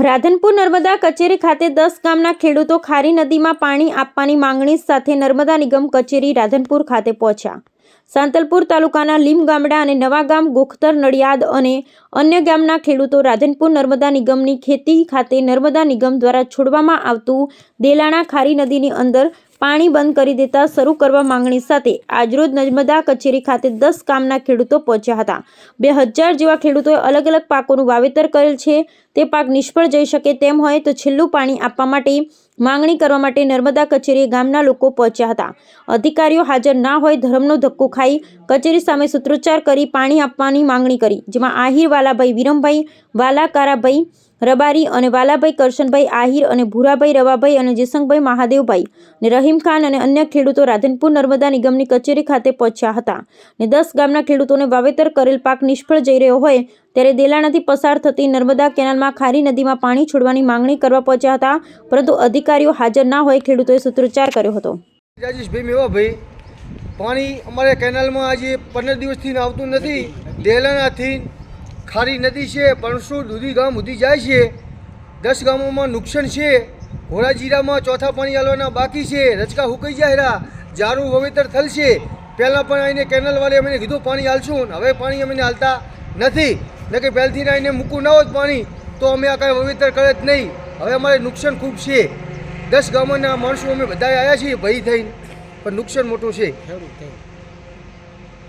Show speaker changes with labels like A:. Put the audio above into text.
A: રાધનપુર નર્મદા કચેરી ખાતે 10 ગામના ખેડૂતો ખારી નદીમાં પાણી આપવાની માંગણી સાથે નર્મદા નિગમ કચેરી રાધનપુર ખાતે પહોંચ્યા। સાંતલપુર તાલુકાના લીમ ગામડા અને નવા ગામ, ગોખતર, નડિયાદ અને અન્ય ગામના ખેડૂતો રાધનપુર નર્મદા નિગમની ખેતી ખાતે નર્મદા નિગમ દ્વારા છોડવામાં આવતું દેલાણા ખારી નદીની અંદર પાણી બંધ કરી દેતા શરૂ કરવા માંગણી સાથે આજરોજ નર્મદા કચેરી ખાતે 10 ગામના ખેડૂતો પહોંચ્યા હતા। 2000 જેવા ખેડૂતોએ અલગ અલગ પાકોનું વાવેતર કરેલ છે। તે પાક નિષ્ફળ જઈ શકે તેમ હોય તો છેલ્લું પાણી આપવા માટે માંગણી કરવા માટે નર્મદા કચેરીએ ગામના લોકો પહોંચ્યા હતા। અધિકારીઓ હાજર ના હોય ધર્મનો ધક્કો ખાઈ કચેરી સામે સૂત્રોચ્ચાર કરી પાણી આપવાની માંગણી કરી, જેમાં આહિર વાલાભાઈ વિરમભાઈ, વાલા કારાભાઈ રબારી અને વાલાભાઈ કરશનભાઈ આહિર અને ભૂરાભાઈ રવાભાઈ અને જેસંગભાઈ મહાદેવભાઈ અને રહીમ ખાન અને અન્ય ખેડૂતો રાધનપુર નર્મદા નિગમની કચેરી ખાતે પહોંચ્યા હતા અને 10 ગામના ખેડૂતોને વાવેતર કરેલ પાક નિષ્ફળ જઈ રહ્યો હોય ત્યારે દેલાણાથી પસાર થતી નર્મદા કેનાલમાં ખારી નદીમાં પાણી છોડવાની માંગણી કરવા પહોંચ્યા હતા, પરંતુ અધિકારીઓ હાજર ના હોય ખેડૂતોએ સૂત્રોચ્ચાર કર્યો હતો।
B: રાજેશભાઈ મેવાભાઈ, પાણી અમારે કેનાલમાં આજે 15 દિવસથી આવતું નથી। દેલાણાથી ખારી નદી છે, પણસુ દૂધી ગામ સુધી જાય છે। 10 ગામોમાં નુકસાન છે। ઘોડાજીરામાં ચોથા પાણી આલવાના બાકી છે। રચકા હુકાઈ જાય, જારું વાવેતર થશે। પહેલાં પણ આવીને કેનાલવાળે અમને કીધું પાણી આલશું, હવે પાણી અમને હાલતા નથી। ને કે પહેલથી આવીને મૂકવું ના હોત પાણી તો અમે આ કાંઈ વાવેતર કરે જ નહીં। હવે અમારે નુકસાન ખૂબ છે। 10 ગામોના માણસો અમે બધા આવ્યા છીએ ભય થઈને, પણ નુકસાન મોટું છે।